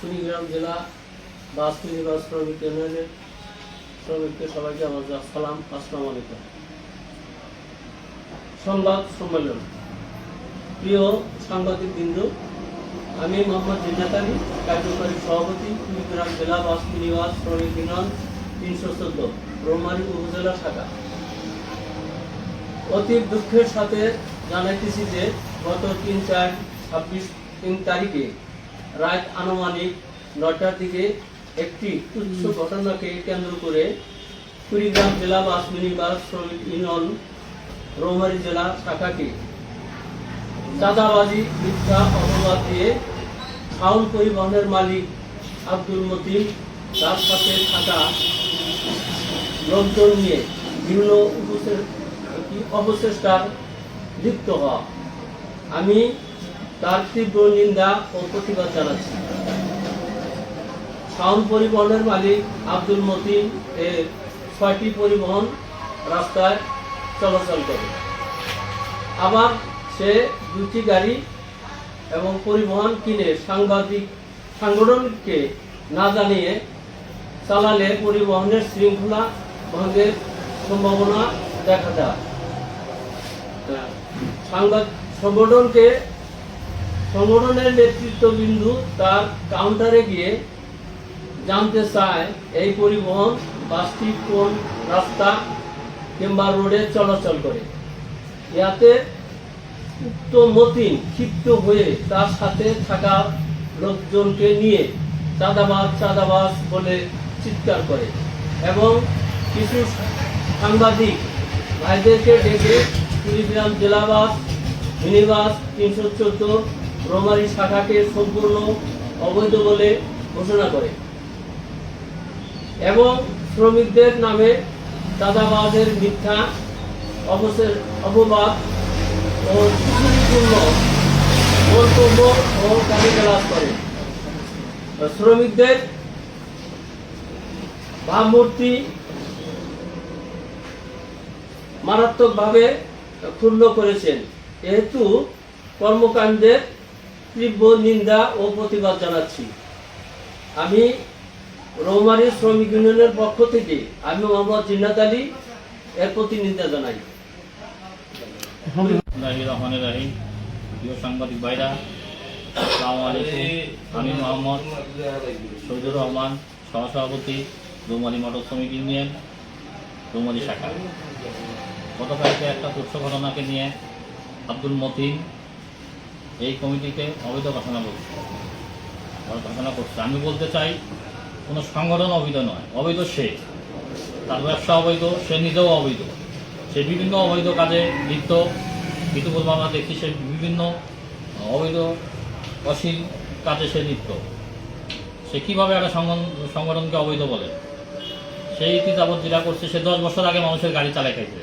কুড়িগ্রাম জেলা bus minibus শ্রমিক ইউনিয়নের শ্রমিককে সবাইকে আমার সালাম, আসসালামু আলাইকুম। সংবাদ সম্মেলন। প্রিয় সাংবাদিক বিন্দু, আমি মোহাম্মদ জিন্নাত আলী, কার্যকরী সভাপতি, কুড়িগ্রাম জেলা বাস মিনিবাস শ্রমিক ইউনিয়ন 314 রৌমারী উপজেলা শাখা। অতি দুঃখের সাথে জানাইতেছি যে গত 3/4/26 তারিখে রাত আনুমানিক 9টার দিকে একটি তুচ্ছ ঘটনাকে কেন্দ্র করে কুড়িগ্রাম জেলা বাস মিনিবাস শ্রমিক ইউনিয়ন রৌমারী জেলা শাখাকে চাঁদাবাজি মিথ্যা অপবাদ দিয়ে খাউল পরিবহনের মালিক আব্দুল মতিন, তার সাথে থাকা লোকজন নিয়ে বিভিন্ন অপচেষ্টার লিপ্ত হওয়া। আমি তার তীব্র নিন্দা ও প্রতিবাদ জানাচ্ছি। খাউল পরিবহনের মালিক আব্দুল মতিন এর 6টি পরিবহন রাস্তায় চলাচল করে, আবার সে 2টি গাড়ি এবং পরিবহন কিনে সাংগঠনকে না জানিয়ে চালালে পরিবহনের শৃঙ্খলা ভঙ্গের সম্ভাবনা দেখা যায়। সংগঠনের নেতৃত্ববিন্দু তার কাউন্টারে গিয়ে জানতে চায় এই পরিবহন বাসটি কোন রাস্তা কিংবা রোডে চলাচল করে। ইয়াতে উক্ত মতিন ক্ষিপ্ত হয়ে তার সাথে থাকা লোকজনকে নিয়ে চাঁদাবাজ বলে চিৎকার করে এবং কিছু সাংবাদিক ভাইদেরকে ডেকে কুড়িগ্রাম জেলা বাস মিনিবাস 314 রৌমারী শাখাকে সম্পূর্ণ অবৈধ বলে ঘোষণা করে এবং শ্রমিকদের নামে চাঁদাবাজের মিথ্যা অপবাদ ও ত্রুটিপূর্ণ মন্তব্য ও গালিগালাজ করে। শ্রমিকদের ভাবমূর্তি মারাত্মকভাবে ক্ষুণ্ণ করেছেন। যেহেতু কর্মকাণ্ডের তীব্র নিন্দা ও প্রতিবাদ জানাচ্ছি। আমি রৌমারী শ্রমিক ইউনিয়নের পক্ষ থেকে আমি মোহাম্মদ জিন্নাত আলী এর প্রতি নিন্দা জানাই। রহমানির প্রিয় সাংবাদিক ভাইরা, আসসালামু আলাইকুম। আমি মোহাম্মদ শহীদুর রহমান, সহসভাপতি, রৌমারী মোটর শ্রমিক ইউনিয়ন রৌমারী শাখা। গতকালকে একটা তুচ্ছ ঘটনাকে নিয়ে আব্দুল মতিন এই কমিটিকে অবৈধ ঘোষণা করছে। আমি বলতে চাই, কোনো সংগঠন অবৈধ নয়, অবৈধ সে, তার ব্যবসা অবৈধ, সে নিজেও অবৈধ, সে বিভিন্ন অবৈধ কাজে লিপ্ত। ইতিপূর্বে আমরা দেখি সে বিভিন্ন অবৈধ অশ্লীল কাজে সে লিপ্ত। সে কীভাবে একটা সংগঠনকে অবৈধ বলে? সেই যাবৎ যেটা করছে, সে 10 বছর আগে মানুষের গাড়ি চালাই খাইছে।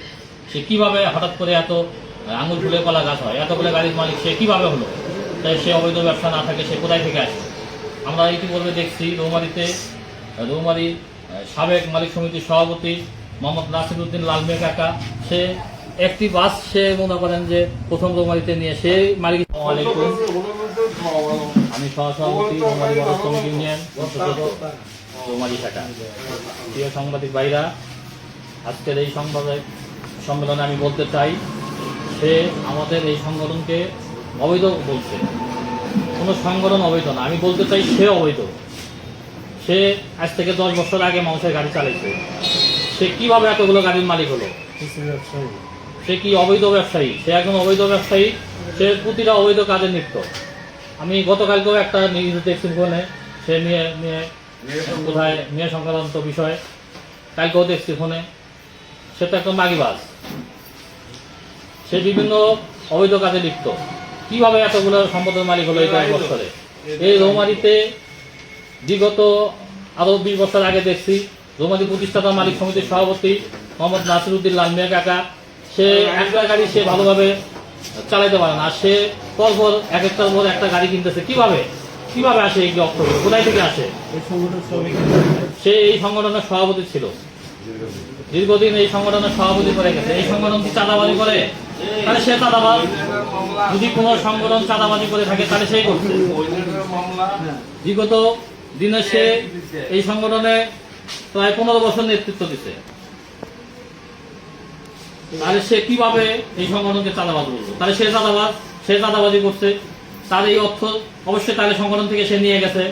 সে কীভাবে হঠাৎ করে এত আঙুল ফুলে কলা গাছ হয়, এতগুলো গাড়ির মালিক সে কীভাবে হলো? তাই সে অবৈধ ব্যবসা না থাকে, সে কোথায় থেকে আসে? আমরা ইতিপূর্বে দেখছি রৌমারী সাবেক মালিক সমিতির সভাপতি মোহাম্মদ নাসিরউদ্দিন লাল মিয়া কাকা, সে একটি বাস সে মনে করেন যে প্রথম রৌমারীতে নিয়ে সে মালিক। আমি সহসভাপতি রৌমারী মোটর শ্রমিক ইউনিয়ন রৌমারী শাখা। প্রিয় সাংবাদিক ভাইরা, আজকের এই সম্মেলনে আমি বলতে চাই, সে আমাদের এই সংগঠনকে অবৈধ বলছে। কোনো সংগঠন অবৈধ না, আমি বলতে চাই সে অবৈধ। সে আজ থেকে 10 বছর আগে মানুষের গাড়ি চালাইছে। সে কিভাবে এতগুলো গাড়ির মালিক হলো? সে কি অবৈধ ব্যবসায়ী? সে একজন অবৈধ ব্যবসায়ী, সে প্রতিটা অবৈধ কাজে লিপ্ত। আমি গতকালকেও একটা নিউজ দেখছি ফোনে, সে কোথায় মেয়ে সংক্রান্ত বিষয়, কালকেও দেখছি ফোনে। সে তো একটা মাগিবাজ, সে বিভিন্ন অবৈধ কাজে লিপ্ত। কিভাবে এতগুলো সম্পদের মালিক হলো এই 10 বছরে? এই রৌমারীতে বিগত আরো 20 বছর আগে দেখছি রৌমারী প্রতিষ্ঠাতা মালিক সমিতির সভাপতি মোহাম্মদ নাসিরউদ্দিন লাল মিয়া কাকা, সে একটা গাড়ি সে ভালোভাবে চালাইতে পারে না। সে পরপর একটার পর একটা গাড়ি কিনতেছে। কিভাবে আসে এই অর্থ? কোথায় থেকে আসে? সে এই সংগঠনের সভাপতি ছিল, দীর্ঘদিন এই সংগঠনের সভাপতি করে গেছে। এই সংগঠন কি চাঁদাবাজি করে? তাহলে সে চাঁদাবাজ। যদি কোনো সংগঠন চাঁদাবাজি করে থাকে তাহলে সেই করছে। হ্যাঁ। বিগত দিনে সে এই সংগঠনে প্রায় 15 বছর নেতৃত্ব দিচ্ছে। তাহলে সে কিভাবে এই সংগঠনকে চাঁদাবাজ বলবো? তাহলে সে চাঁদাবাজি করছে, তার এই অর্থ অবশ্যই তাহলে সংগঠন থেকে সে নিয়ে গেছে।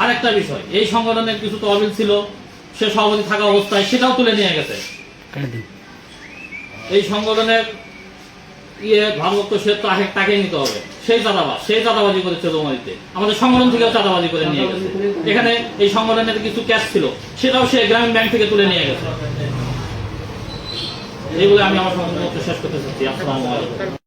আরেকটা বিষয়, এই সংগঠনের কিছু তহবিল ছিল, সে সভাপতি থাকা অবস্থায় সেটাও তুলে নিয়ে গেছে। এই সংগঠনের ভারভক্ত সে তাকে নিতে হবে। সেই চাঁদাবাজি করেছে রৌমারিতে, আমাদের সংগঠন থেকেও চাঁদাবাজি করে নিয়ে গেছে। এখানে এই সংগঠনের কিছু ক্যাশ ছিল, সেটাও সে গ্রামীণ ব্যাংক থেকে তুলে নিয়ে গেছে। এইগুলো আমি আমার সংগঠন শেষ করতে চাচ্ছি। আসসালামু আলাইকুম।